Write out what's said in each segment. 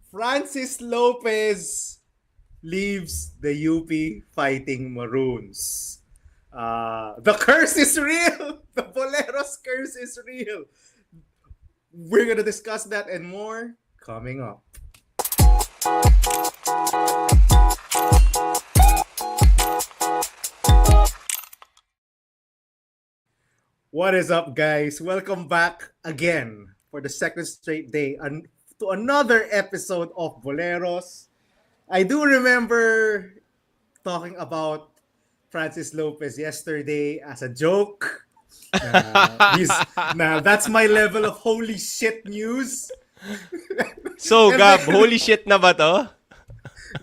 Francis Lopez leaves the UP Fighting Maroons. The curse is real. The Boleros curse is real. We're gonna discuss that and more coming up. What is up, guys? Welcome back again for the second straight day to another episode of Boleros. I do remember talking about Francis Lopez yesterday as a joke. That's my level of holy shit news. So, And Gab, then, holy shit na ba to?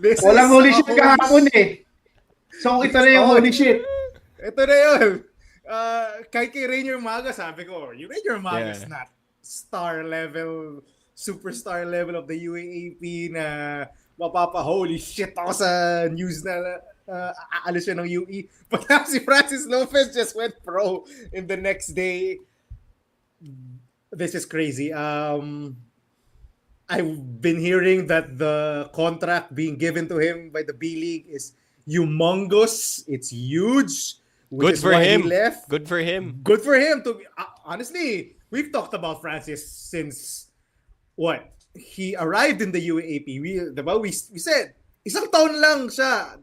this Walang is holy a shit kahapon eh. So ito na yung holy shit. Ito na yun. Kahit kay Rainier Maga, sabi ko, yung Rainier Maga is not star level, superstar level of the UAAP na mapapa-holy shit ako sa news na aalis siya ng UE. But now si Francis Lopez just went pro in the next day. This is crazy. I've been hearing that the contract being given to him by the B League is humongous. It's huge. Good for him. He left. Good for him. Good for him. Honestly, we've talked about Francis since what? He arrived in the UAAP. We said, isang taon lang siya.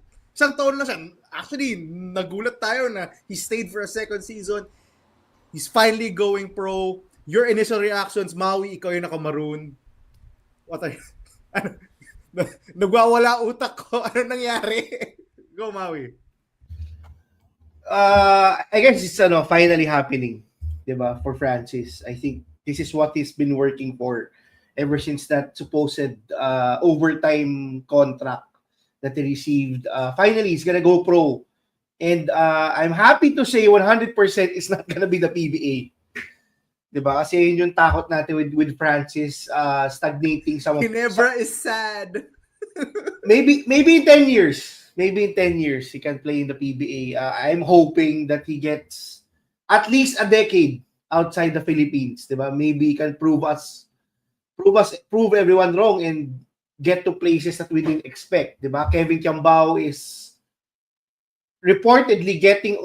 Actually, nagulat tayo na he stayed for a second season. He's finally going pro. Your initial reactions, Maui, ikaw yung naka-maroon. What are you? Nagwawala utak ko. Ano nangyari? Go, Maui. I guess it's finally happening, diba, for Francis. I think this is what he's been working for ever since that supposed overtime contract that he received. Finally, he's gonna go pro. And I'm happy to say 100% it's not gonna be the PBA. Diba? Kasi yun yung takot natin with Francis stagnating some of... Ginebra is sad. maybe in 10 years. Maybe in 10 years, he can play in the PBA. I'm hoping that he gets at least a decade outside the Philippines. Diba? Maybe he can prove everyone wrong and get to places that we didn't expect. Diba? Kevin Kiambao is reportedly getting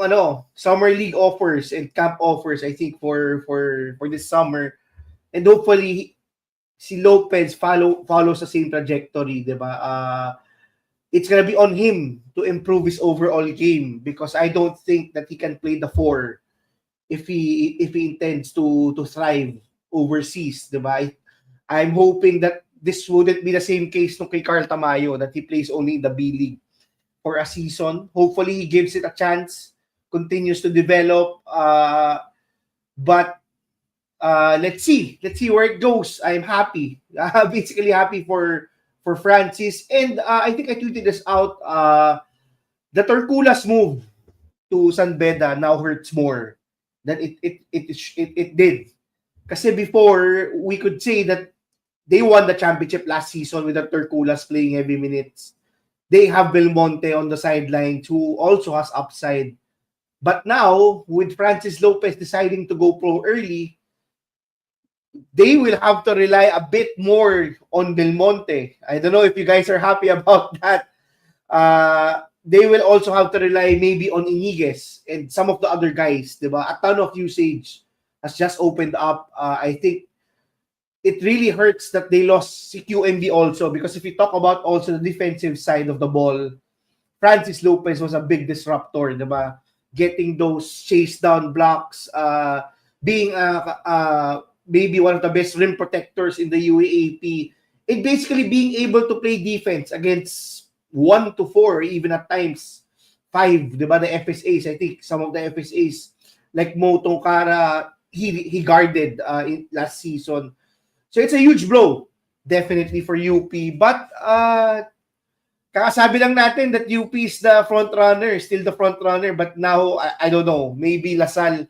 summer league offers and camp offers, I think, for this summer. And hopefully, si Lopez follows the same trajectory. Diba? It's gonna be on him to improve his overall game because I don't think that he can play the 4 if he intends to thrive overseas, diba? I'm hoping that this wouldn't be the same case no kay Carl Tamayo, that he plays only in the B League for a season. Hopefully he gives it a chance, continues to develop, but let's see where it goes. I'm happy, basically happy for Francis. And I think I tweeted this out. The Torculas move to San Beda now hurts more than it did. Kasi before, we could say that they won the championship last season with the Torculas playing heavy minutes. They have Belmonte on the sidelines who also has upside. But now, with Francis Lopez deciding to go pro early, they will have to rely a bit more on Belmonte. I don't know if you guys are happy about that. They will also have to rely maybe on Iniguez and some of the other guys. Diba? A ton of usage has just opened up. I think it really hurts that they lost CQMB also, because if you talk about also the defensive side of the ball, Francis Lopez was a big disruptor. Diba? Getting those chase down blocks, being maybe one of the best rim protectors in the UAAP, and basically being able to play defense against 1 to 4, even at times 5, diba? The FSAs, I think some of the FSAs like Mo Tongkara, he guarded in last season. So it's a huge blow, definitely, for UP. But kakasabi lang natin that UP is the front runner, still the front runner. But now, I don't know, maybe LaSalle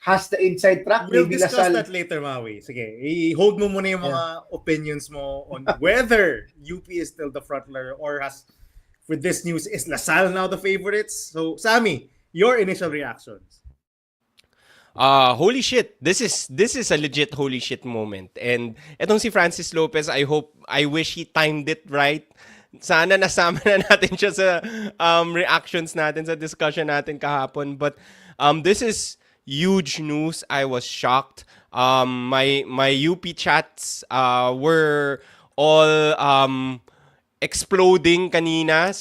has the inside track. We'll Maybe discuss LaSalle... that later, Maui. Sige, i-hold mo muna yung mga opinions mo on whether UP is still the front runner or has, with this news, is LaSalle now the favorites? So, Sammy, your initial reactions. holy shit, this is a legit holy shit moment. And etong si Francis Lopez, I wish he timed it right. Sana nasama na natin siya sa reactions natin sa discussion natin kahapon. But this is huge news. I was shocked. My UP chats were all exploding kanina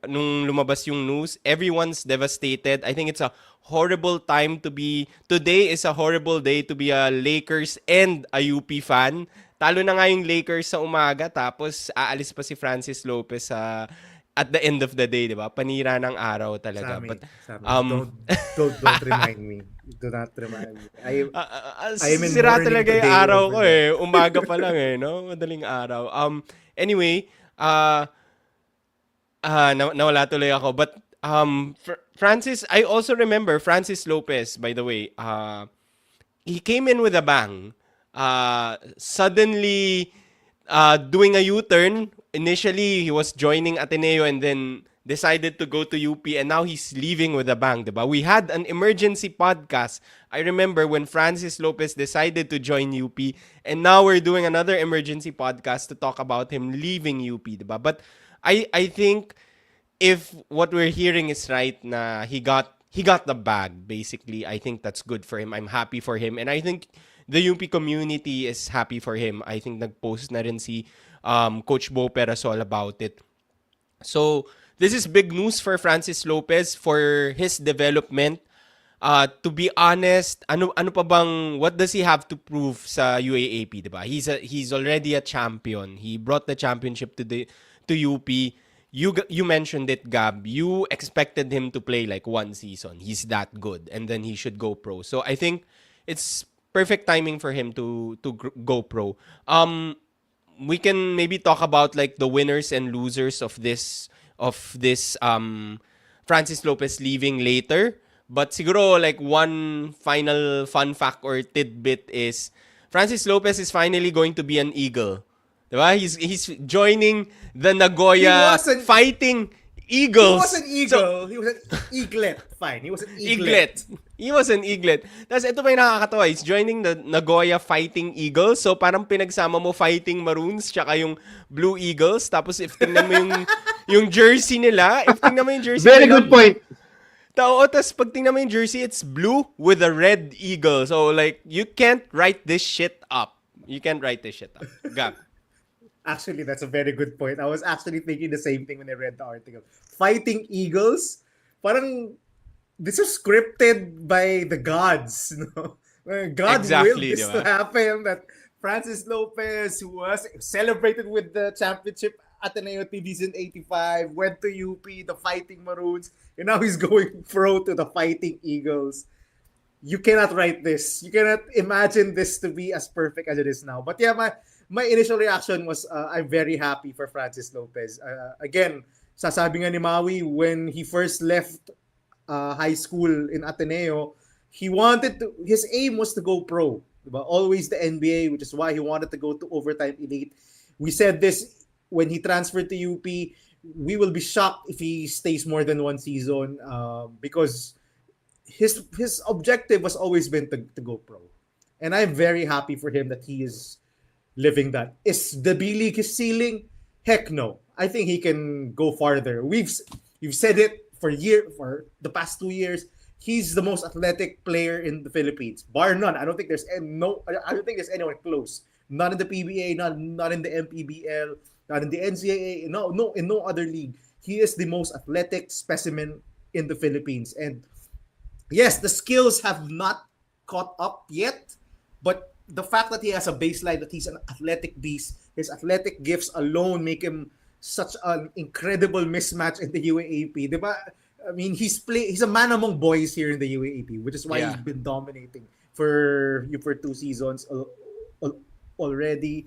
nung lumabas yung news. Everyone's devastated. I think it's a horrible time to be. Today is a horrible day to be a Lakers and a UP fan. Talo na nga yung Lakers sa umaga, tapos aalis pa si Francis Lopez at the end of the day, di ba? Panira ng araw talaga. Sammy, But don't remind me. Do not remind me. I am in sira mourning talaga yung today araw over ko Umaga pa lang no? Madaling araw. Anyway, nawala tuloy ako. But Francis, I also remember Francis Lopez, by the way. He came in with a bang. Suddenly doing a U-turn. Initially, he was joining Ateneo and then decided to go to UP, and now he's leaving with a bang, diba? We had an emergency podcast. I remember when Francis Lopez decided to join UP, and now we're doing another emergency podcast to talk about him leaving UP, diba? But I think if what we're hearing is right, na he got the bag, basically, I think that's good for him. I'm happy for him, and I think the UP community is happy for him. I think nag-post na rin si Coach Bo Perasol about it. So, this is big news for Francis Lopez, for his development. To be honest, ano pa bang, what does he have to prove sa UAAP, diba? He's already a champion. He brought the championship to UP. You mentioned it, Gab. You expected him to play like one season. He's that good, and then he should go pro. So I think it's perfect timing for him to go pro. We can maybe talk about like the winners and losers of this Francis Lopez leaving later. But siguro like one final fun fact or tidbit is Francis Lopez is finally going to be an Eagle. Diba? He's joining the Nagoya Fighting Eagles. He was an eagle. He was an eaglet. Fine. He was an eaglet. He was an eaglet. Tapos ito pa yung nakakatawa. He's joining the Nagoya Fighting Eagles. So parang pinagsama mo Fighting Maroons tsaka yung Blue Eagles. Tapos if tingnan mo yung jersey nila, Very good point. Tapos pag tingnan mo yung jersey, it's blue with a red eagle. So like, you can't write this shit up. Gab. Actually, that's a very good point. I was actually thinking the same thing when I read the article. Fighting Eagles, parang this is scripted by the gods. No? God willed this to happen. That Francis Lopez, who was celebrated with the championship Ateneo TVs in 85, went to UP, the Fighting Maroons, and now he's going pro to the Fighting Eagles. You cannot write this. You cannot imagine this to be as perfect as it is now. But yeah, my initial reaction was I'm very happy for Francis Lopez. Again, sasabi nga ni Maui, when he first left high school in Ateneo, his aim was to go pro. Diba? Always the NBA, which is why he wanted to go to Overtime Elite. We said this when he transferred to UP. We will be shocked if he stays more than one season because his objective has always been to go pro. And I'm very happy for him that he is living that. Is the B-League his ceiling? Heck no. I think he can go farther. We've said it for the past 2 years. He's the most athletic player in the Philippines, bar none. I don't think there's anyone close. Not in the PBA, not in the MPBL, not in the NCAA. No, in no other league. He is the most athletic specimen in the Philippines. And yes, the skills have not caught up yet, but the fact that he has a baseline, that he's an athletic beast, his athletic gifts alone make him such an incredible mismatch in the UAAP. Diba? I mean, he's a man among boys here in the UAAP, which is why he's been dominating for 2 seasons already.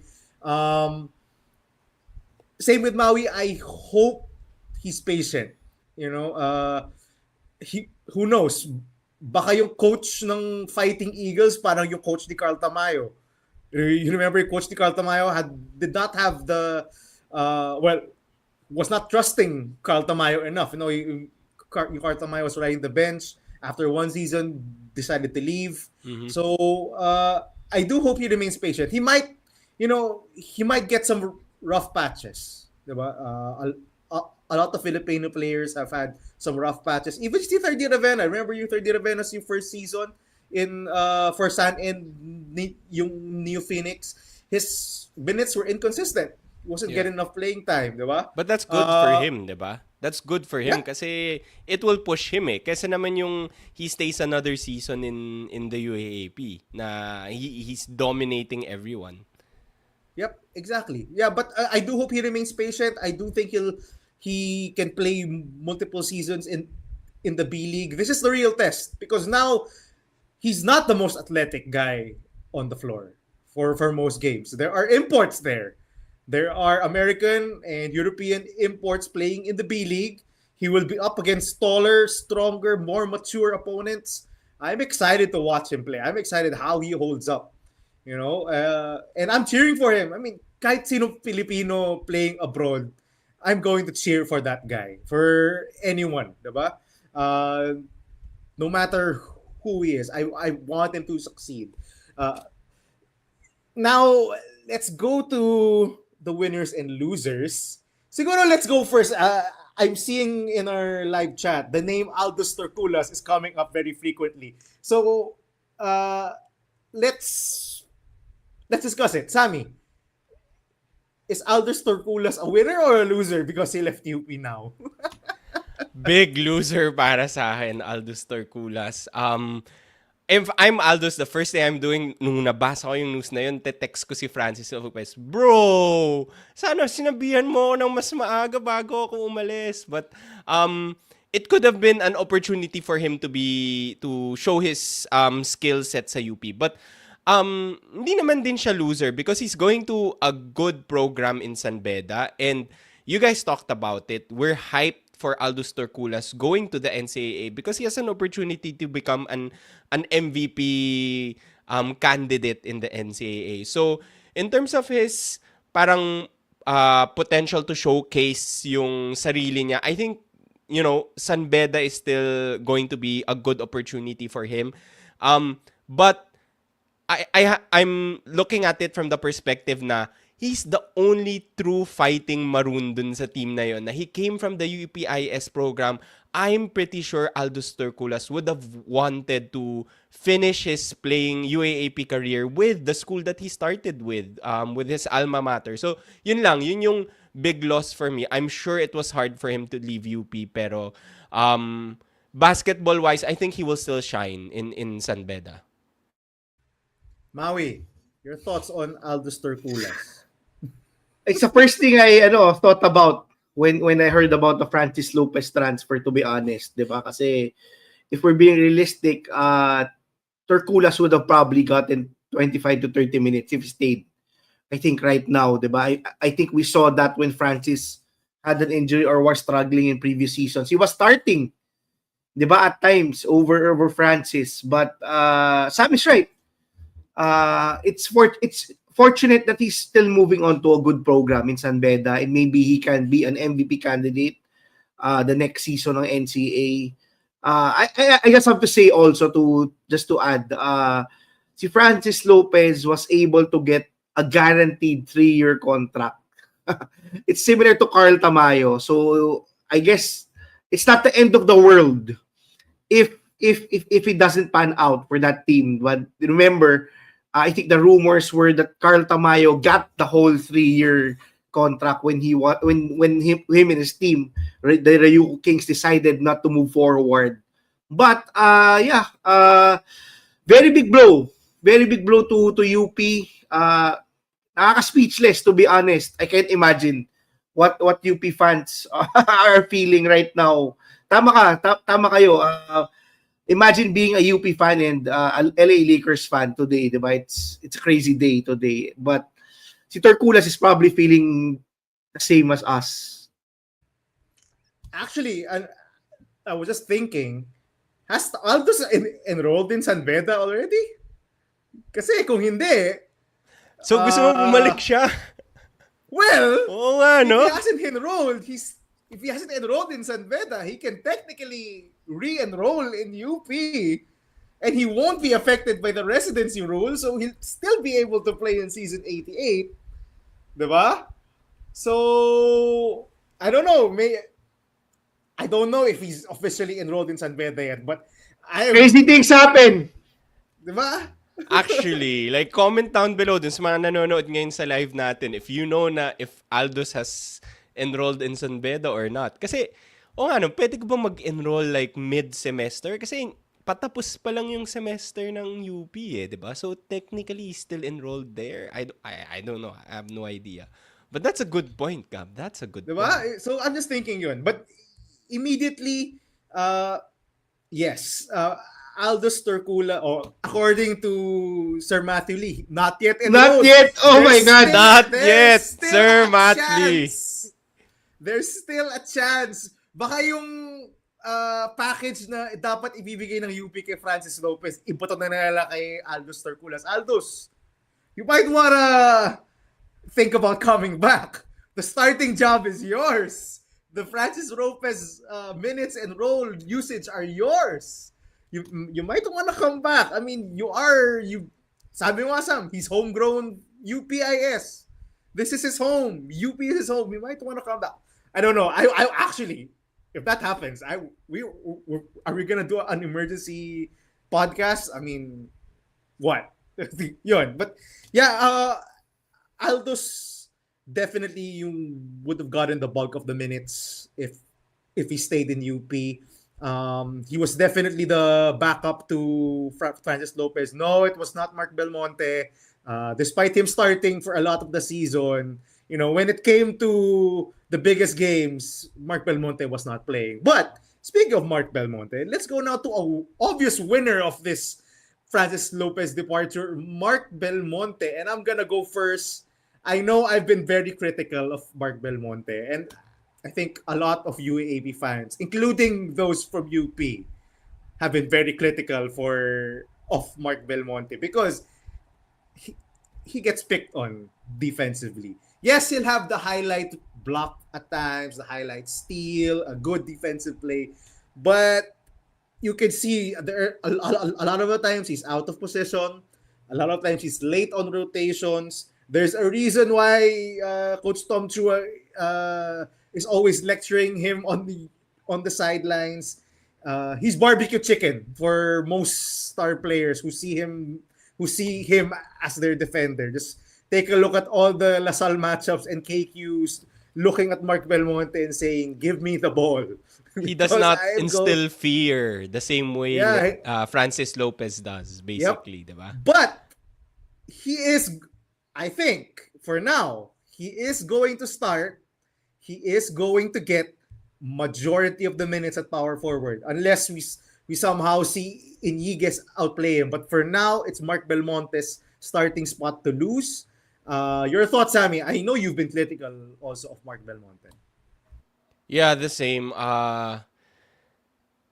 Same with Maui. I hope he's patient. Who knows? Baka yung coach ng Fighting Eagles parang yung coach ni Carl Tamayo. You remember yung coach ni Carl Tamayo did not have was not trusting Carl Tamayo enough. Carl Tamayo was riding the bench after one season, decided to leave. Mhm. So I do hope he remains patient. He might, he might get some rough patches. Diba? A lot of Filipino players have had some rough patches. Even si Third Ravenna. Remember yung Third Ravenna's yung first season in for San and yung New Phoenix. His minutes were inconsistent. He wasn't getting enough playing time, diba? But that's good for him, di ba? That's good for him Yeah. kasi it will push him eh. Kasi naman yung he stays another season in the UAAP na he's dominating everyone. Yep, exactly. Yeah, but I do hope he remains patient. I do think he can play multiple seasons in the B League. This is the real test because now he's not the most athletic guy on the floor for most games. There are imports there. There are American and European imports playing in the B League. He will be up against taller, stronger, more mature opponents. I'm excited to watch him play. I'm excited how he holds up. And I'm cheering for him. I mean, kahit sino Filipino playing abroad, I'm going to cheer for that guy. For anyone, diba? No matter who he is, I want him to succeed. Now, let's go to the winners and losers. Siguro let's go first. I'm seeing in our live chat, the name Aldos Torculas is coming up very frequently. So, let's discuss it. Sammy, is Aldos Torculas a winner or a loser because he left UP now? Big loser para sa akin, Aldos Torculas. If I'm Aldos, the first thing I'm doing, nung nabasa ko yung news na yun, te-text ko si Francis Lopez, bro, sana sinabihan mo ako ng mas maaga bago ako umalis. But it could have been an opportunity for him to show his skill set sa UP. But hindi naman din siya loser because he's going to a good program in San Beda. And you guys talked about it. We're hyped for Aldos Torculas going to the NCAA because he has an opportunity to become an MVP candidate in the NCAA. So, in terms of his parang potential to showcase yung sarili niya, I think, San Beda is still going to be a good opportunity for him. But I'm looking at it from the perspective na he's the only true fighting maroon dun sa team na yon. Na he came from the UPIS program. I'm pretty sure Aldos Torculas would have wanted to finish his playing UAAP career with the school that he started with his alma mater. So, yun lang. Yun yung big loss for me. I'm sure it was hard for him to leave UP, pero basketball-wise, I think he will still shine in San Beda. Maui, your thoughts on Aldos Torculas? It's the first thing I thought about when I heard about the Francis Lopez transfer, to be honest, 'di ba? Kasi if we're being realistic, Torculas would have probably gotten 25 to 30 minutes if he stayed. I think right now, 'di ba? I think we saw that when Francis had an injury or was struggling in previous seasons. He was starting, 'di ba, at times over Francis, but Sam is right. It's fortunate that he's still moving on to a good program in San Beda, and maybe he can be an MVP candidate the next season ng NCAA. I just have to say also just to add, si Francis Lopez was able to get a guaranteed 3-year contract. It's similar to Carl Tamayo, so I guess it's not the end of the world if it doesn't pan out for that team. But remember, I think the rumors were that Carl Tamayo got the whole 3-year contract when him and his team, the Ryukyu Kings, decided not to move forward. But very big blow to UP. Nakaka-speechless, to be honest. I can't imagine what UP fans are feeling right now. Tama kayo. Imagine being a UP fan and LA Lakers fan today, diba? It's a crazy day today. But si Torculas is probably feeling the same as us. Actually, I was just thinking, has Aldos enrolled in San Beda already? Kasi kung hindi, so gusto mo bumalik siya? Well, Oo nga, no? if he hasn't enrolled in San Beda, he can technically re-enroll in UP. and he won't be affected by the residency rule, so he'll still be able to play in season 88. Diba? So, I don't know. I don't know if he's officially enrolled in San Beda yet, but Crazy things happen. Diba? Actually, like, comment down below dun sa mga nanonood ngayon sa live natin if you know na if Aldos has enrolled in San Beda or not. Kasi, pwede ko ba mag-enroll like mid-semester? Kasi patapos pa lang yung semester ng UP di ba? So, technically, he's still enrolled there. I don't know. I have no idea. But that's a good point, Gab. That's a good Diba? point. So, I'm just thinking yun. But, immediately, yes, Aldos Torculas, according to Sir Matthew Lee, not yet enrolled. Not yet. Oh my God. Not yet, Sir Matt Lee. There's still a chance. Baka yung package na dapat ibibigay ng UP kay Francis Lopez, ibuto na nila kay Aldos Torculas. Aldos, you might wanna think about coming back. The starting job is yours. The Francis Lopez minutes and role usage are yours. You might want to come back. I mean, sabi mo Sam, he's homegrown UPIS. This is his home. UP is his home. You might want to come back. I don't know. I actually, if that happens, are we gonna do an emergency podcast? I mean, what? Yun. But yeah, Aldos definitely would have gotten the bulk of the minutes if he stayed in UP. He was definitely the backup to Francis Lopez. No, it was not Mark Belmonte. Despite him starting for a lot of the season, when it came to the biggest games, Mark Belmonte was not playing. But speaking of Mark Belmonte, let's go now to an obvious winner of this Francis Lopez departure, Mark Belmonte. And I'm gonna go first. I know I've been very critical of Mark Belmonte, and I think a lot of UAAP fans, including those from UP, have been very critical of Mark Belmonte because he gets picked on defensively. Yes, he'll have the highlight block at times, the highlight steal, a good defensive play, but you can see there a lot of the times he's out of position. A lot of times he's late on rotations. There's a reason why Coach Tom Chua is always lecturing him on the sidelines. He's barbecue chicken for most star players who see him as their defender. Just take a look at all the LaSalle matchups and KQs, looking at Mark Belmonte and saying, "Give me the ball." He does not instill fear the same way Francis Lopez does, basically, diba? But he is, I think, for now, he is going to start. He is going to get majority of the minutes at power forward unless we somehow see Iniguez outplay him. But for now, it's Mark Belmonte's starting spot to lose. Your thoughts, Sammy? I know you've been critical also of Mark Belmonte. Yeah, the same.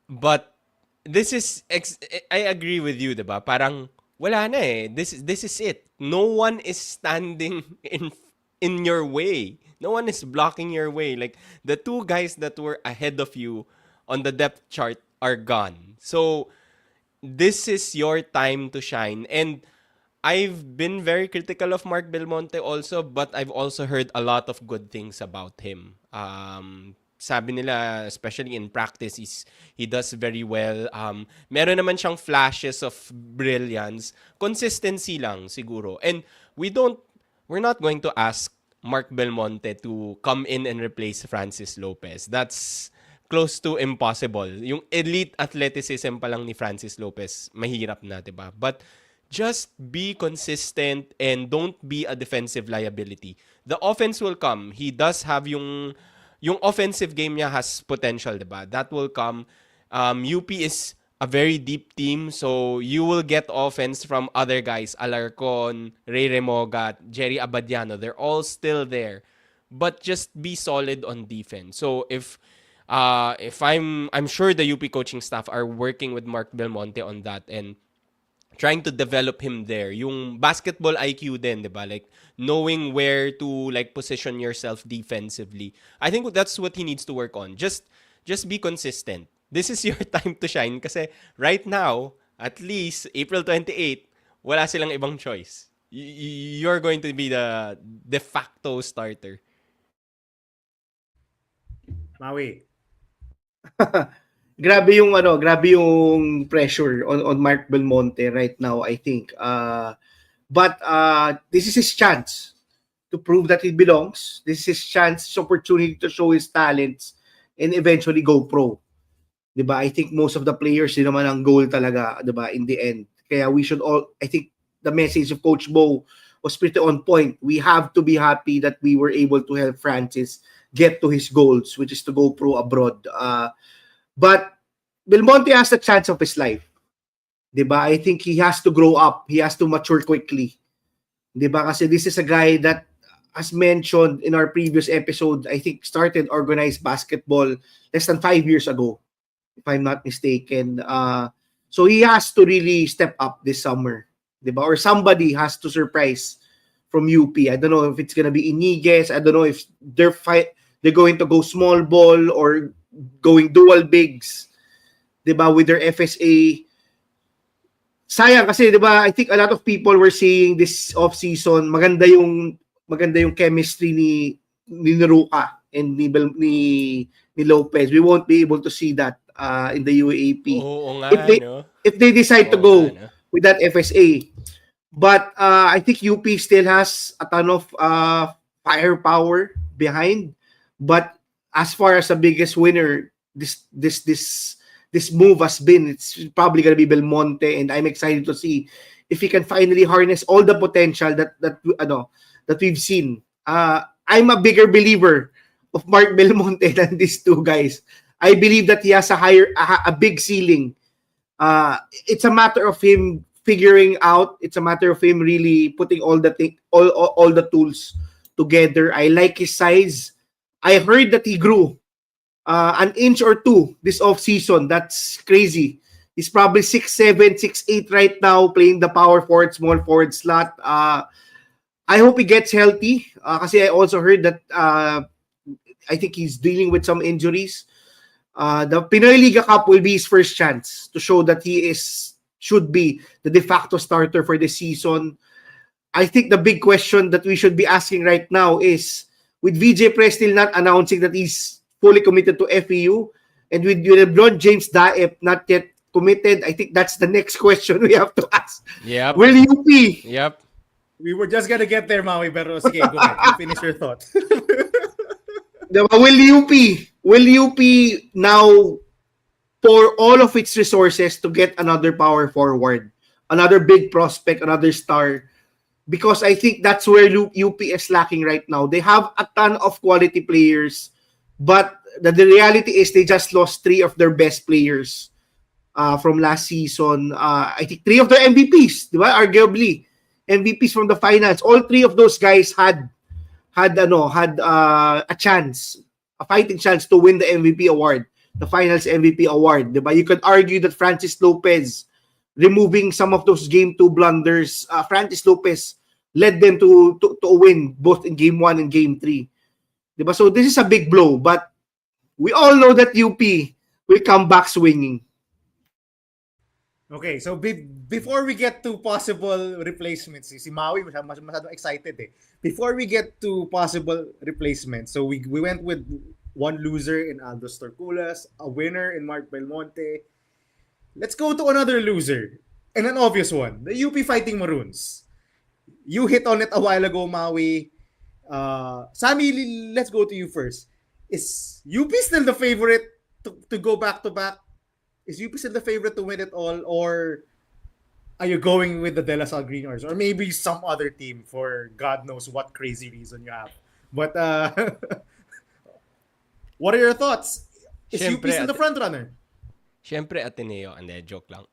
But this is I agree with you, diba? Parang wala na eh. This is it. No one is standing in your way. No one is blocking your way. Like, the two guys that were ahead of you on the depth chart are gone. So, this is your time to shine. And I've been very critical of Mark Belmonte also, but I've also heard a lot of good things about him. Sabi nila, especially in practice, he does very well. Meron naman siyang flashes of brilliance. Consistency lang, siguro. And we're not going to ask Mark Belmonte to come in and replace Francis Lopez. That's close to impossible. Yung elite athleticism pa lang ni Francis Lopez, mahirap na, diba? But just be consistent and don't be a defensive liability. The offense will come. He does have yung offensive game niya has potential, diba? That will come. UP is a very deep team, so you will get offense from other guys, Alarcon, Ray Remogat, Jerry Abadiano. They're all still there, but just be solid on defense. So if I'm sure the UP coaching staff are working with Mark Belmonte on that and trying to develop him there. Yung basketball IQ din, diba? Like, knowing where to, like, position yourself defensively. I think that's what he needs to work on. Just be consistent. This is your time to shine kasi right now, at least April 28, wala silang ibang choice. You're going to be the de facto starter. Maui. grabe yung pressure on Mark Belmonte right now, I think. But this is his chance to prove that he belongs. This is his chance, his opportunity to show his talents and eventually go pro. 'Di ba? I think most of the players yun naman ang goal talaga, 'di ba, in the end. Kaya we should all, I think the message of Coach Bo was pretty on point. We have to be happy that we were able to help Francis get to his goals, which is to go pro abroad. But Belmonte has the chance of his life. 'Di ba? I think he has to grow up. He has to mature quickly. 'Di ba? Kasi this is a guy that, as mentioned in our previous episode, I think started organized basketball less than 5 years ago, if I'm not mistaken. So he has to really step up this summer. 'Di ba? Or somebody has to surprise from UP. I don't know if it's gonna be Iniguez. I don't know if they're going to go small ball or going dual bigs. 'Di ba? With their FSA. Sayang kasi 'di ba, I think a lot of people were saying this off season maganda yung chemistry ni Ruka and ni Lopez. We won't be able to see that in the UAAP. Oo nga, if they decide to go with that FSA. But I think UP still has a ton of firepower behind. But as far as the biggest winner, this move has been, it's probably going to be Belmonte, and I'm excited to see if he can finally harness all the potential that we've seen. I'm a bigger believer of Mark Belmonte than these two guys. I believe that he has a big ceiling. It's a matter of him figuring out. It's a matter of him really putting all the tools together. I like his size. I heard that he grew an inch or two this off season. That's crazy. He's probably 6'7", 6'8" right now, playing the power forward, small forward slot. I hope he gets healthy. Kasi I also heard that I think he's dealing with some injuries. The Pinoy Liga Cup will be his first chance to show that he should be the de facto starter for the season. I think the big question that we should be asking right now is, with VJ Prestil not announcing that he's fully committed to FEU, and with LeBron James Daep not yet committed, I think that's the next question we have to ask. Yep. Will UP? Yep. We were just gonna get there, Maui, pero sige, go ahead. You finish your thought. Will UP now pour all of its resources to get another power forward, another big prospect, another star? Because I think that's where UP is lacking right now. They have a ton of quality players, but the reality is they just lost 3 of their best players from last season. I think 3 of their MVPs, di ba? Arguably MVPs from the finals. All 3 of those guys had a chance, a fighting chance to win the MVP award, the finals MVP award, di ba? You could argue that Francis Lopez, removing some of those game 2 blunders, Francis Lopez led them to win both in game 1 and game 3. Di ba? So this is a big blow, but we all know that UP will come back swinging. Okay, so before we get to possible replacements, si Maui masyadong excited eh. Before we get to possible replacements, so we went with one loser in Aldos Torculas, a winner in Mark Belmonte. Let's go to another loser, and an obvious one, the UP Fighting Maroons. You hit on it a while ago, Maui. Sammy, let's go to you first. Is UP still the favorite to go back-to-back? Is UP still the favorite to win it all, or are you going with the De La Salle Greeners, or maybe some other team for God knows what crazy reason you have? But what are your thoughts? Is UP still the front runner? Siyempre Ateneo, hindi, joke lang.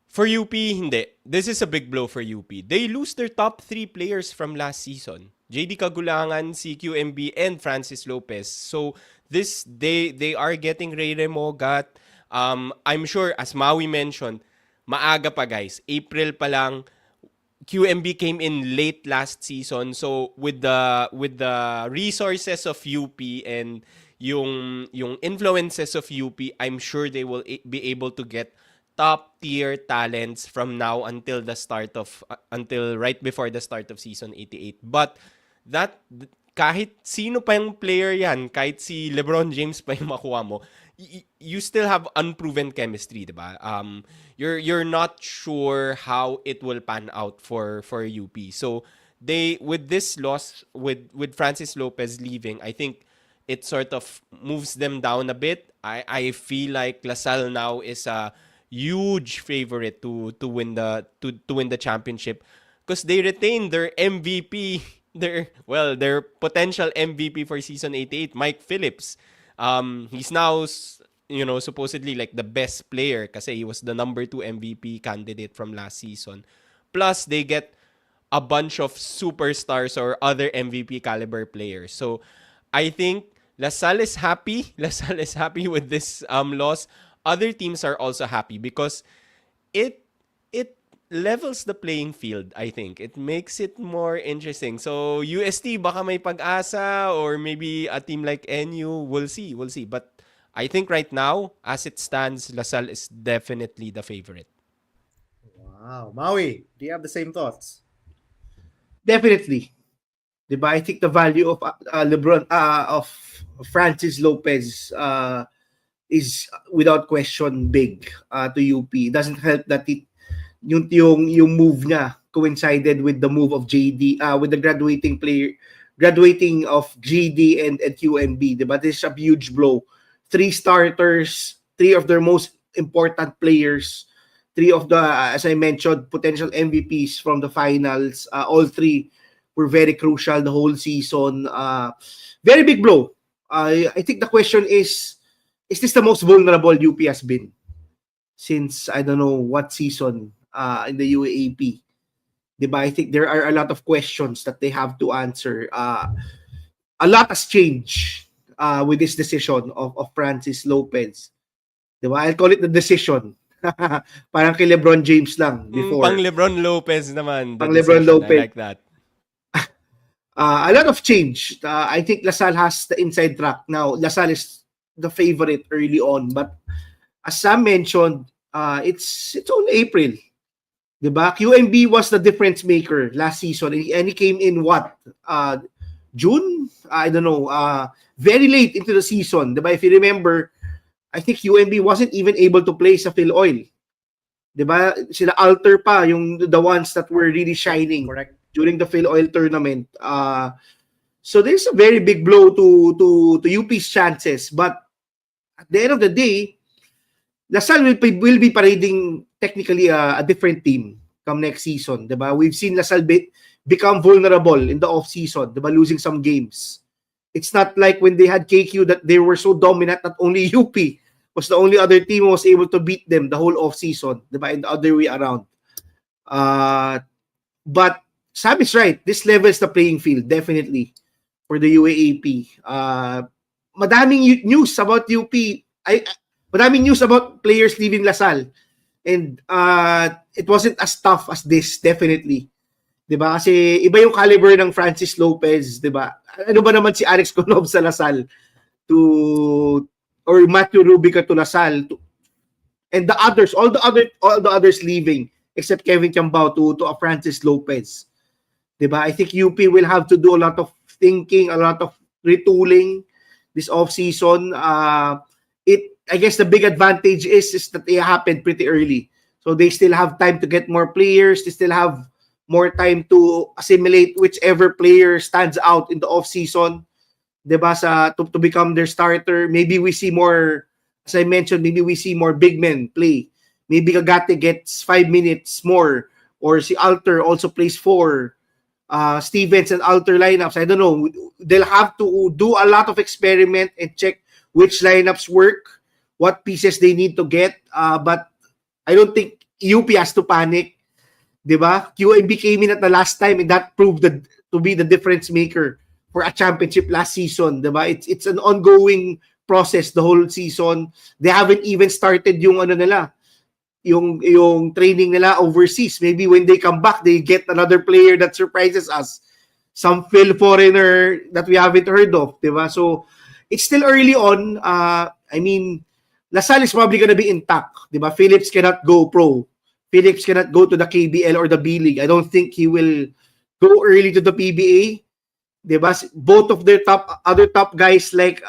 For UP, hindi. This is a big blow for UP. They lose their top 3 players from last season. JD Kagulangan, CQMB, and Francis Lopez. So they are getting Ray Remogat. I'm sure, as Maui mentioned, maaga pa guys. April pa lang. QMB came in late last season. So with the resources of UP and yung influences of UP, I'm sure they will be able to get top tier talents from now until right before the start of season 88. But kahit sino pa yung player yan, kahit si LeBron James pa yung makuha mo, you still have unproven chemistry, diba? You're not sure how it will pan out for UP. So they, with this loss, with Francis Lopez leaving, I think it sort of moves them down a bit. I feel like LaSalle now is a huge favorite to win the championship because they retain their MVP, their potential MVP for season 88, Mike Phillips. He's now supposedly like the best player kasi he was the number 2 MVP candidate from last season. Plus they get a bunch of superstars or other MVP caliber players. So I think LaSalle is happy. LaSalle is happy with this loss. Other teams are also happy because it levels the playing field, I think. It makes it more interesting. So UST baka may pag-asa or maybe a team like NU, we'll see. But I think right now, as it stands, LaSalle is definitely the favorite. Wow. Maui, do you have the same thoughts? Definitely. Diba? I think the value of LeBron, of Francis Lopez is without question big to UP. It doesn't help that yung move niya coincided with the move of JD, with the graduating of JD and QMB. Diba? This is a huge blow. 3 starters, 3 of their most important players, 3 of the, as I mentioned, potential MVPs from the finals. All 3 were very crucial the whole season. Very big blow. I think the question is this the most vulnerable UP has been since I don't know what season in the UAAP? Diba? I think there are a lot of questions that they have to answer. A lot has changed with this decision of Francis Lopez. Diba? I'll call it the decision. Parang kay LeBron James lang before. Pang LeBron Lopez naman. Pang LeBron Lopez. I like that. A lot of change. I think LaSalle has the inside track. Now, LaSalle is the favorite early on. But as Sam mentioned, it's only April. Diba? QMB was the difference maker last season. And he came in what? June? I don't know. Very late into the season. Diba? If you remember, I think UMB wasn't even able to play sa Phil Oil. Diba? Sila Alter pa, yung the ones that were really shining. Correct. During the Phil Oil tournament. So there's a very big blow to UP's chances. But at the end of the day, LaSalle will be parading technically a different team come next season. Diba? We've seen LaSalle become vulnerable in the off-season, diba? Losing some games. It's not like when they had KQ that they were so dominant that only UP was the only other team who was able to beat them the whole off-season. Diba? And the other way around. But Sam is right. This levels the playing field, definitely, for the UAAP. Madaming news about UP. Madaming news about players leaving LaSalle. And it wasn't as tough as this, definitely. Diba? Kasi iba yung caliber ng Francis Lopez, diba? Ano ba naman si Alex Conov sa LaSalle or Matthew Rubica to LaSalle and the others, all the others leaving except Kevin Kiambao to a Francis Lopez. Diba? I think UP will have to do a lot of thinking, a lot of retooling this off-season. I guess the big advantage is that it happened pretty early. So they still have time to get more players. They still have more time to assimilate whichever player stands out in the off-season. Diba? To become their starter. Maybe we see more, as I mentioned, maybe we see more big men play. Maybe Kagate gets 5 minutes more. Or si Alter also plays 4. Stevens and Alter lineups. I don't know. They'll have to do a lot of experiment and check which lineups work, what pieces they need to get. But I don't think UP has to panic. Diba? QMB came in at the last time and that proved to be the difference maker for a championship last season. Diba? It's an ongoing process the whole season. They haven't even started yung yung training nila overseas. Maybe when they come back, they get another player that surprises us. Some Phil foreigner that we haven't heard of. Diba? So, it's still early on. I mean, LaSalle is probably gonna be intact, di ba? Phillips cannot go pro. Phillips cannot go to the KBL or the B League. I don't think he will go early to the PBA. Di ba? Both of their other top guys like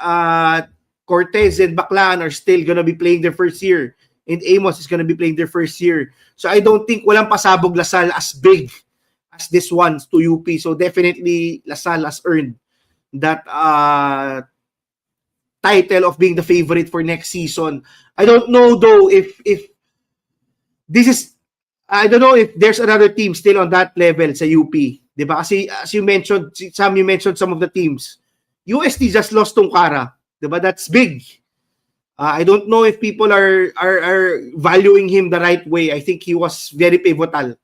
Cortez and Baclan are still gonna be playing their first year. And Amos is gonna be playing their first year. So I don't think walang pasabog LaSalle as big as this one to UP. So definitely LaSalle has earned that title of being the favorite for next season. I don't know though if this is, I don't know if there's another team still on that level sa UP. Diba? Kasi as you mentioned, Sam, you mentioned some of the teams. UST just lost Tongkara. Diba? That's big. I don't know if people are valuing him the right way. I think he was very pivotal.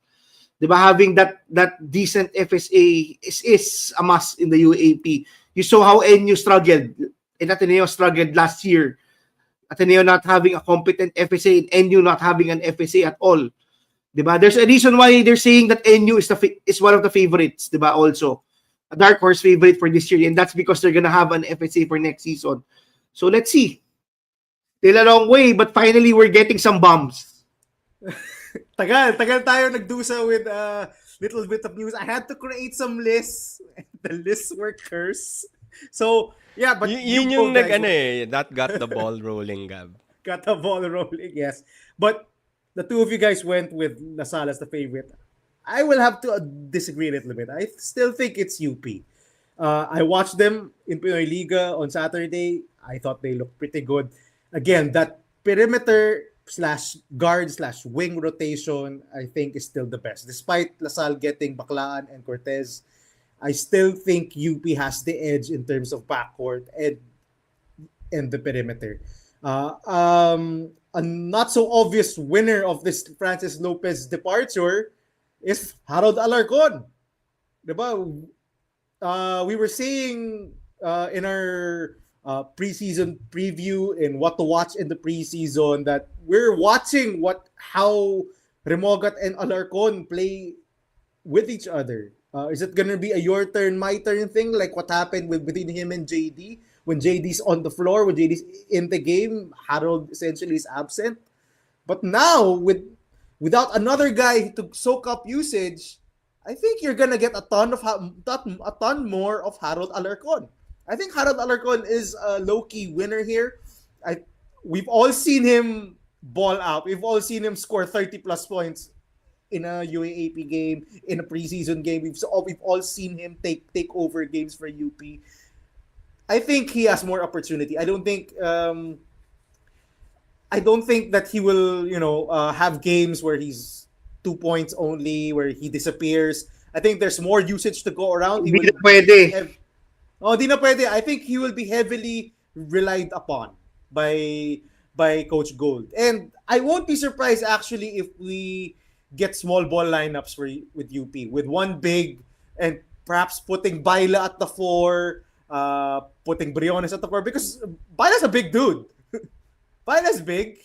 Diba? Having that decent FSA is a must in the UAAP. You saw how NU struggled. And Ateneo struggled last year. Ateneo not having a competent FSA and NU not having an FSA at all. Diba? There's a reason why they're saying that NU is one of the favorites, diba? Also, a dark horse favorite for this year, and that's because they're gonna have an FSA for next season. So let's see. Still a long way, but finally we're getting some bumps. tagal tayo nagdusa with a little bit of news. I had to create some lists. The lists were cursed. So yeah, but yun yung that got the ball rolling, Gab. Got the ball rolling, yes. But the two of you guys went with LaSalle as the favorite. I will have to disagree a little bit. I still think it's UP. I watched them in Pinoy Liga on Saturday. I thought they looked pretty good. Again, that perimeter / guard / wing rotation, I think, is still the best. Despite LaSalle getting Baclaan and Cortez, I still think UP has the edge in terms of backcourt and the perimeter. A not so obvious winner of this Francis Lopez departure is Harold Alarcon. Diba? We were saying in our preseason preview and what to watch in the preseason that we're watching how Remogat and Alarcon play with each other. Is it gonna be a your turn, my turn thing like what happened between him and JD? When JD's on the floor, when JD's in the game, Harold essentially is absent. But now, without another guy to soak up usage, I think you're gonna get a ton more of Harold Alarcon. I think Harold Alarcon is a low-key winner here. We've all seen him ball out. We've all seen him score 30-plus points in a UAAP game, in a preseason game. We've all seen him take over games for UP. I think he has more opportunity. I don't think that he will, have games where he's 2 points only, where he disappears. I think there's more usage to go around. Hindi na pwede. Di na pwede. I think he will be heavily relied upon by Coach Gold. And I won't be surprised actually if we get small ball lineups with UP with one big and perhaps putting Baila at the 4. Putting Briones at the 4 because Baila's a big dude. Baila's big.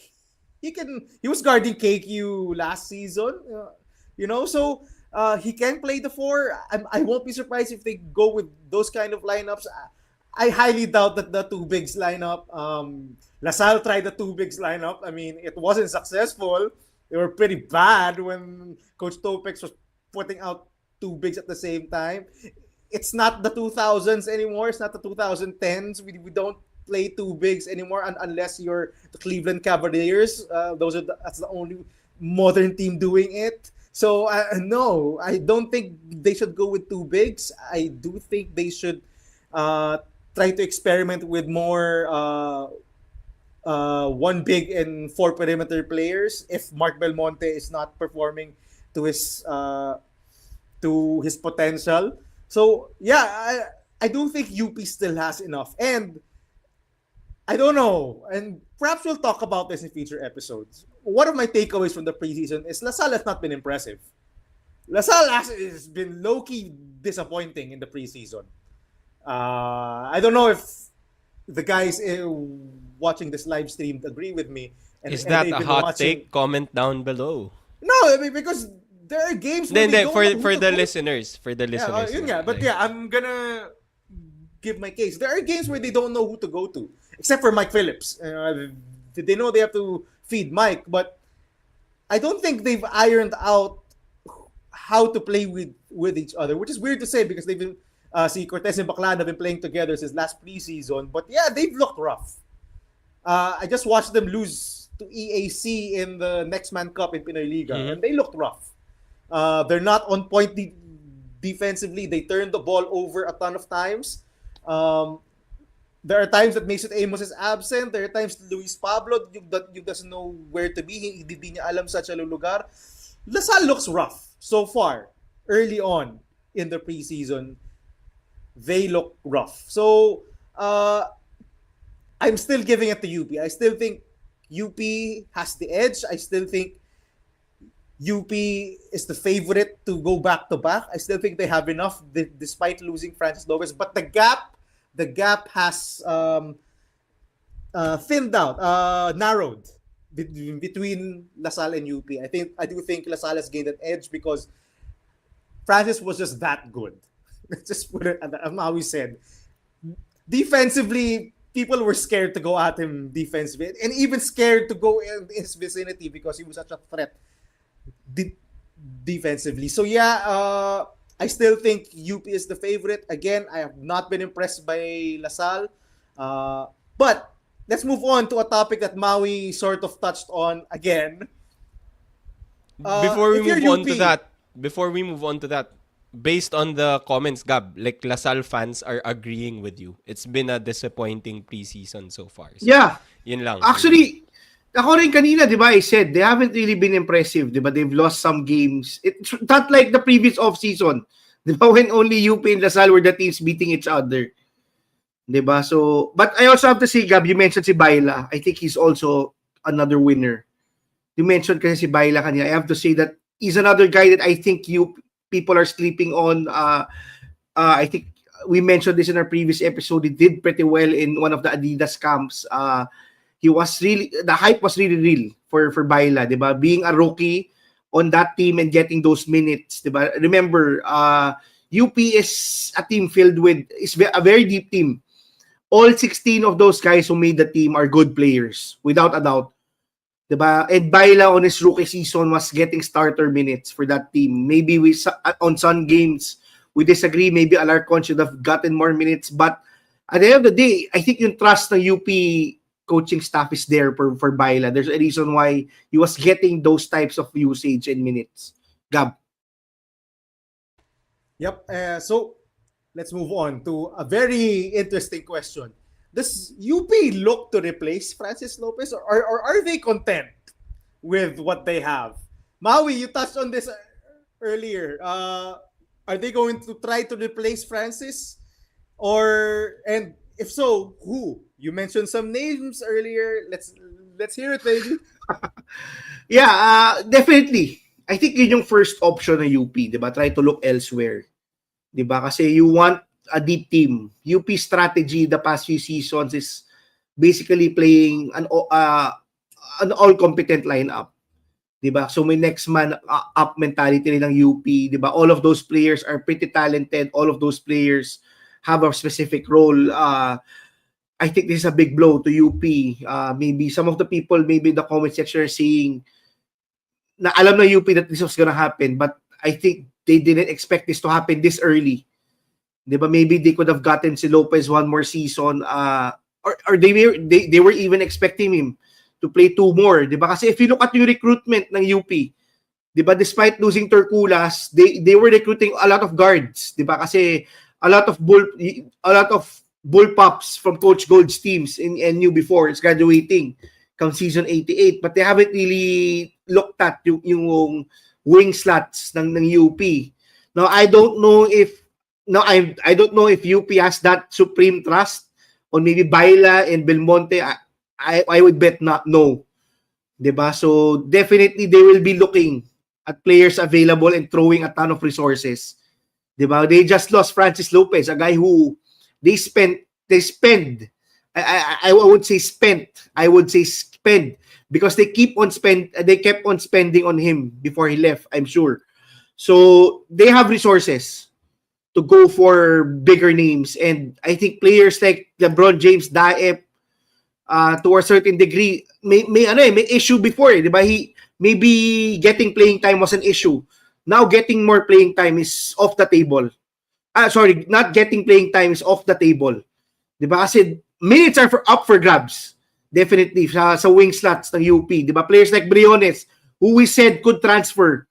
He was guarding KQ last season, so he can play the 4. I won't be surprised if they go with those kind of lineups. I highly doubt that the 2 bigs lineup. LaSalle tried the 2 bigs lineup. I mean, it wasn't successful. They were pretty bad when Coach Topex was putting out 2 bigs at the same time. It's not the 2000s anymore. It's not the 2010s. We don't play 2 bigs anymore unless you're the Cleveland Cavaliers. That's the only modern team doing it. So no, I don't think they should go with 2 bigs. I do think they should try to experiment with more 1 big and 4 perimeter players. If Mark Belmonte is not performing to his potential. So, yeah, I do think UP still has enough. And I don't know. And perhaps we'll talk about this in future episodes. One of my takeaways from the preseason is LaSalle has not been impressive. LaSalle has been low-key disappointing in the preseason. I don't know if the guys watching this live stream agree with me. Is that a hot take? Comment down below. No, I mean, because there are games where for the listeners. Yun nga. But yeah, I'm gonna give my case. There are games where they don't know who to go to, except for Mike Phillips. they know they have to feed Mike, but I don't think they've ironed out how to play with each other, which is weird to say because they've been see Cortez and Baclan have been playing together since last preseason. But yeah, they've looked rough. I just watched them lose to EAC in the Next Man Cup in Pinoy Liga, and they looked rough. They're not on point defensively. They turn the ball over a ton of times. There are times that Mason Amos is absent. There are times that Luis Pablo you doesn't know where to be. Hindi niya alam sa lugar. LaSalle looks rough so far. Early on in the preseason, they look rough. So I'm still giving it to UP. I still think UP has the edge. I still think UP is the favorite to go back-to-back. I still think they have enough despite losing Francis Lopez. But the gap has thinned out, narrowed between LaSalle and UP. I do think LaSalle has gained an edge because Francis was just that good. Let's just put it how we said. Defensively, people were scared to go at him defensively and even scared to go in his vicinity because he was such a threat defensively. So yeah, I still think UP is the favorite. Again, I have not been impressed by LaSalle. But let's move on to a topic that Maui sort of touched on again. Before we move on to that, based on the comments, Gab, like LaSalle fans are agreeing with you. It's been a disappointing preseason so far. So, yeah. Yun lang. Actually, ako rin kanina, di ba, I said, they haven't really been impressive, di ba? They've lost some games. It's not like the previous offseason, di ba, when only UP and LaSalle were the teams beating each other. Di ba? So, but I also have to say, Gab, you mentioned si Baila. I think he's also another winner. You mentioned kasi si Baila kanina. I have to say that he's another guy that I think people are sleeping on. I think we mentioned this in our previous episode. He did pretty well in one of the Adidas camps. The hype was really real for Baila, diba? Being a rookie on that team and getting those minutes, diba? Remember, UP is a team filled with a very deep team. All 16 of those guys who made the team are good players, without a doubt. Diba? And Baila on his rookie season was getting starter minutes for that team. Maybe on some games we disagree. Maybe Alarcon should have gotten more minutes. But at the end of the day, I think yung trust ng UP coaching staff is there for Baila. There's a reason why he was getting those types of usage and minutes. Gab. Yep. So let's move on to a very interesting question. Does UP look to replace Francis Lopez or are they content with what they have? Maui, you touched on this earlier. Are they going to try to replace Francis? And if so, who? You mentioned some names earlier. Let's hear it, baby. Yeah, definitely. I think yun yung first option ng UP, diba? Try to look elsewhere. Diba? Kasi you want a deep team. UP strategy the past few seasons is basically playing an all-competent lineup. Diba? So may next man up mentality rin ng UP. Diba? All of those players are pretty talented. All of those players have a specific role. I think this is a big blow to UP. Maybe some of the people, maybe in the comment section are saying na alam na UP that this was gonna happen, but I think they didn't expect this to happen this early. Diba? Maybe they could have gotten si Lopez one more season, or they were even expecting him to play two more. Diba? Kasi if you look at yung recruitment ng UP, diba, despite losing Torculas, they were recruiting a lot of guards. Diba? Kasi a lot of bullpups from Coach Gold's teams in NU before it's graduating come season 88, but they haven't really looked at yung wing slots ng UP. Now I don't know if UP has that supreme trust on maybe Baila and Belmonte. I would bet not, no. Diba? So definitely they will be looking at players available and throwing a ton of resources. Diba? They just lost Francis Lopez, a guy who they spend. I would say spend because they kept on spending on him before he left, I'm sure. So they have resources to go for bigger names, and I think players like LeBron James, Daep, to a certain degree. May issue before, di ba? Maybe getting playing time was an issue. Now getting more playing time is off the table. Sorry, not getting playing time is off the table. Di ba? Kasi minutes are up for grabs. Definitely sa wing slots ng UP. Di ba? Players like Briones, who we said could transfer,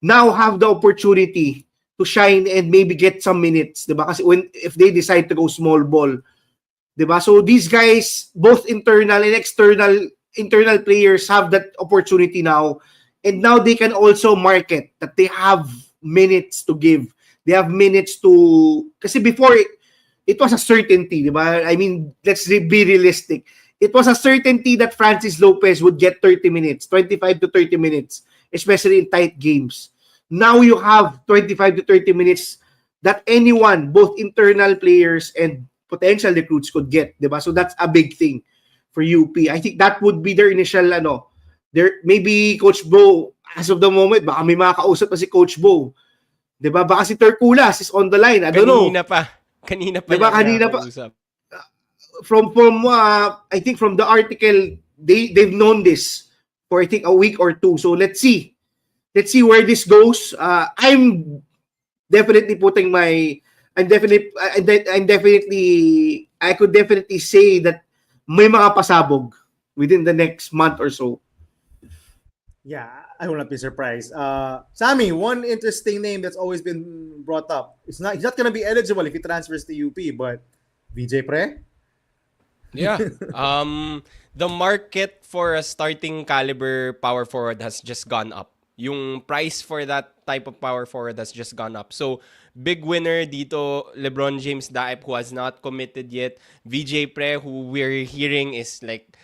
now have the opportunity to shine and maybe get some minutes. Di ba? Kasi if they decide to go small ball. Di ba? So these guys, both internal and internal players have that opportunity now. And now they can also market that they have minutes to give. They have minutes to... Kasi before, it was a certainty, di ba? I mean, let's be realistic. It was a certainty that Francis Lopez would get 30 minutes, 25 to 30 minutes, especially in tight games. Now you have 25 to 30 minutes that anyone, both internal players and potential recruits could get, di ba? So that's a big thing for UP. I think that would be their initial, maybe Coach Bo, as of the moment, baka may makakausap pa si Coach Bo. Di ba? Baka si Torculas is on the line. I don't know. Kanina pa. Diba? Kanina pa. From I think from the article, they've known this for I think a week or two. So let's see where this goes. I'm definitely putting I could definitely say that may mga pasabog within the next month or so. Yeah, I will not be surprised. Sammy, one interesting name that's always been brought up. He's not going to be eligible if he transfers to UP, but VJ Pre? Yeah. The market for a starting caliber power forward has just gone up. Yung price for that type of power forward has just gone up. So, big winner dito, LeBron James Daep, who has not committed yet. VJ Pre, who we're hearing is like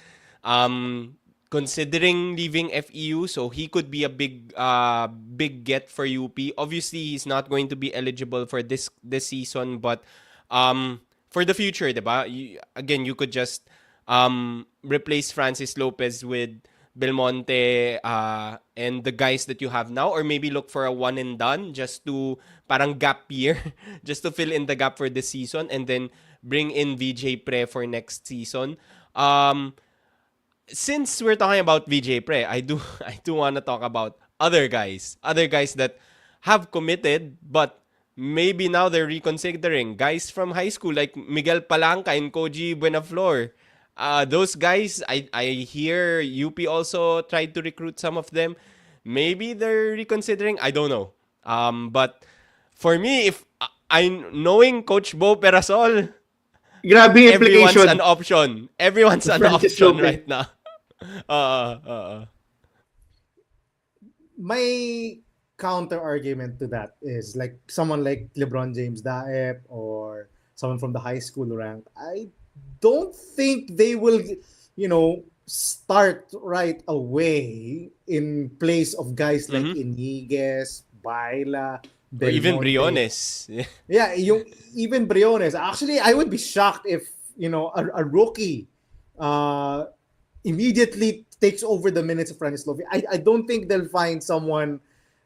considering leaving FEU, so he could be a big get for UP. Obviously, he's not going to be eligible for this season, but for the future, diba? Again, you could just replace Francis Lopez with Belmonte and the guys that you have now, or maybe look for a one and done just to parang gap year, just to fill in the gap for this season, and then bring in VJ Pre for next season. Since we're talking about VJ Pre, I do want to talk about other guys that have committed, but maybe now they're reconsidering. Guys from high school like Miguel Palanca and Koji Buenaflor. Those guys, I hear UP also tried to recruit some of them. Maybe they're reconsidering. I don't know. But for me, if I'm knowing Coach Bo Perasol, grabe implication. Everyone's an option right now. My counter argument to that is like someone like LeBron James Daep or someone from the high school rank. I don't think they will, start right away in place of guys like Iniguez, Baila, Belmonte, or even Briones. Yeah, even Briones. Actually, I would be shocked if, a rookie immediately takes over the minutes of Francis Lopez. I don't think they'll find someone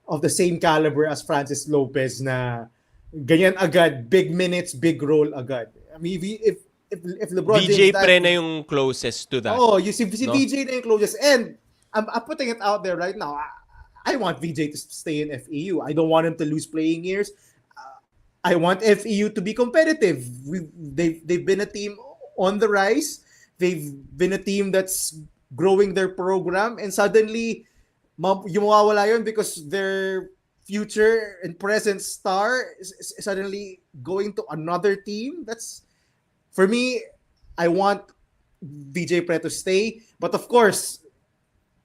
of the same caliber as Francis Lopez na ganyan agad, big minutes, big role agad. I mean, if LeBron VJ James... Pre na yung closest to that. Oh, you see VJ na yung closest. And I'm putting it out there right now. I want VJ to stay in FEU. I don't want him to lose playing years. I want FEU to be competitive. They've been a team on the rise. They've been a team that's growing their program, and suddenly yung mawawala yun because their future and present star is suddenly going to another team. That's, for me, I want VJ Pre to stay. But of course,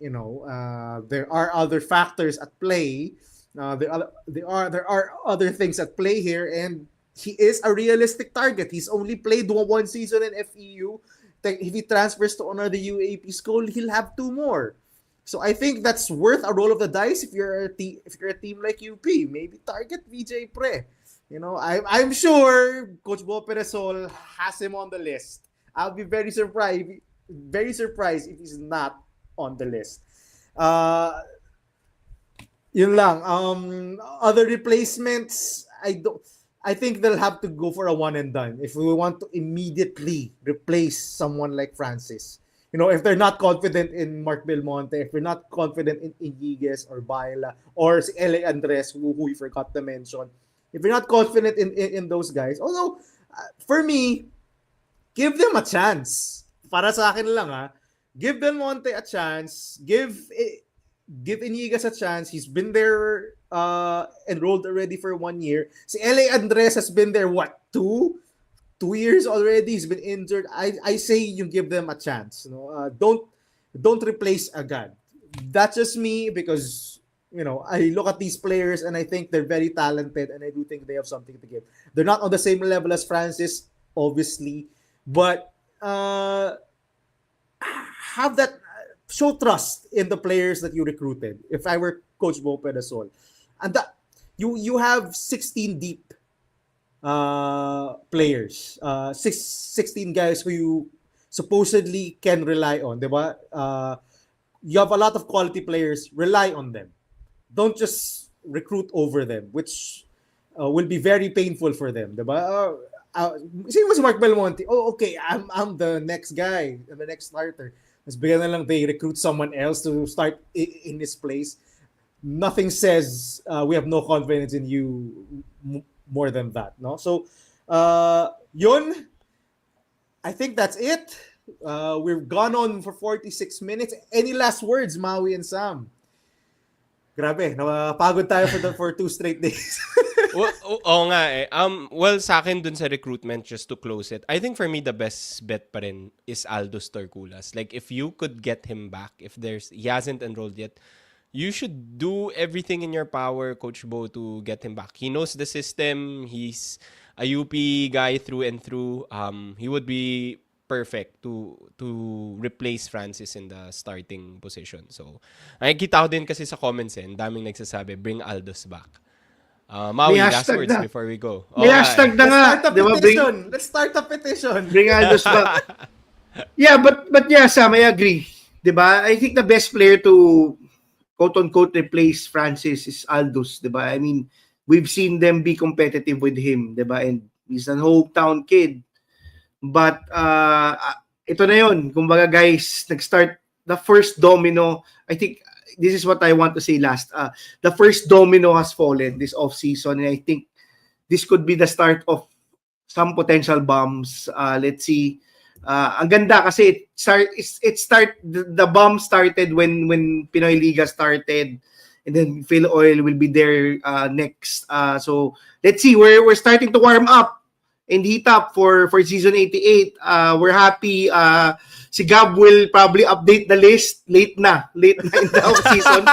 there are other factors at play. There are other things at play here, and he is a realistic target. He's only played one season in FEU. If he transfers to another UAAP school, he'll have two more. So I think that's worth a roll of the dice if you're a team like UP. Maybe target VJ Pre. I'm sure Coach Bo Perasol has him on the list. I'll be very surprised if he's not on the list. Yun lang. Other replacements, I think they'll have to go for a one and done if we want to immediately replace someone like Francis. If they're not confident in Mark Belmonte, if they're not confident in Iniges or Baila or si L.A. Andres, who we forgot to mention, if you're not confident in those guys, although for me, give them a chance. Para sa akin lang give Belmonte a chance, give Inigas a chance. He's been there enrolled already for 1 year. Si L.A. Andres has been there, what, 2 years already? He's been injured. I say you give them a chance. Don't replace agad. That's just me because I look at these players and I think they're very talented and I do think they have something to give. They're not on the same level as Francis, obviously, but have that show trust in the players that you recruited. If I were Coach Bo Pedasol, and that you have 16 deep players, 16 guys who you supposedly can rely on, diba? You have a lot of quality players. Rely on them. Don't just recruit over them, which will be very painful for them, diba? Same as Mark Belmonte. Oh, okay, I'm the next guy, the next starter. Mas bigyan na lang they recruit someone else to start in his place. Nothing says we have no confidence in you more than that, no? So, yun. I think that's it. We've gone on for 46 minutes. Any last words, Maui and Sam? Grabe, napagod tayo for 2 straight days. Oo nga eh. Well, sa akin dun sa recruitment, just to close it, I think for me, the best bet pa rin is Aldos Torculas. Like, if you could get him back, he hasn't enrolled yet, you should do everything in your power, Coach Bo, to get him back. He knows the system. He's a UP guy through and through. He would be perfect to replace Francis in the starting position. So, nakikita ko din kasi sa comments ang daming nagsasabi, bring Aldos back. Maui, last words before we go. May hashtag na nga. Let's start a petition. Bring Aldos back. Yeah, but yeah, Sam, I agree. Diba? I think the best player to quote-unquote replace Francis is Aldos. Diba? I mean, we've seen them be competitive with him. Diba? And he's an hometown kid. But ito na yun. Kumbaga guys, nag-start the first domino. I think this is what I want to say last. The first domino has fallen this off-season, and I think this could be the start of some potential bombs. Let's see. Ang ganda kasi the bomb started when Pinoy Liga started, and then Phil Oil will be there next. So let's see. We're starting to warm up and heat up for season 88. We're happy. Si Gab will probably update the list late na in the off-season.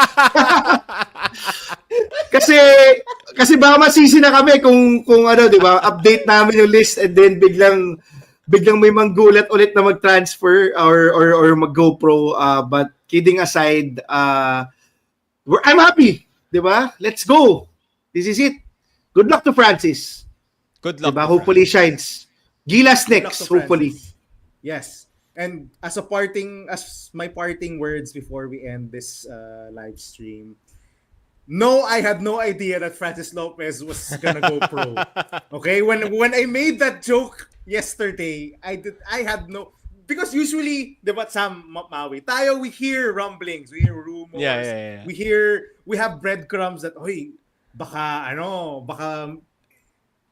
kasi baka masisi na kami kung ano, di ba? Update namin yung list and then biglang may manggulat ulit na mag-transfer or mag-GoPro. But kidding aside, I'm happy, di ba? Let's go. This is it. Good luck to Francis. Good luck. Diba? Hopefully shines. Gilas next, hopefully. Yes. And as my parting words before we end this live stream, no, I had no idea that Francis Lopez was gonna go pro. Okay, when I made that joke yesterday, I had no, because usually, diba, Sam, Maui, tayo, we hear rumblings, we hear rumors, yeah. we have breadcrumbs that, baka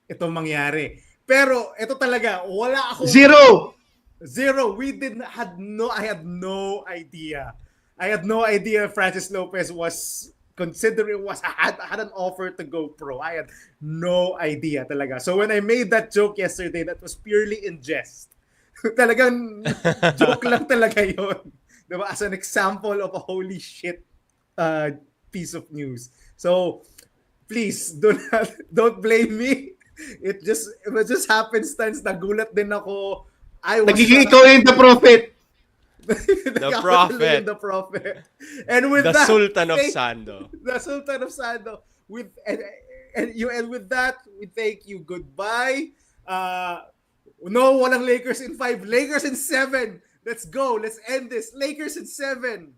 itong mangyari. Pero ito talaga, wala ako. Zero. I had no idea. I had no idea Francis Lopez had an offer to go pro. I had no idea talaga. So when I made that joke yesterday, that was purely in jest. Talagang joke lang talaga yun. Diba? As an example of a holy shit piece of news. So please don't blame me. It just happenstance. Nagulat din ako. Nagiging ikaw yung the prophet. The prophet. And with the that, Sultan of Sando. The Sultan of Sando. With that, we thank you. Goodbye. No, walang Lakers in 5. Lakers in 7. Let's go. Let's end this. Lakers in 7.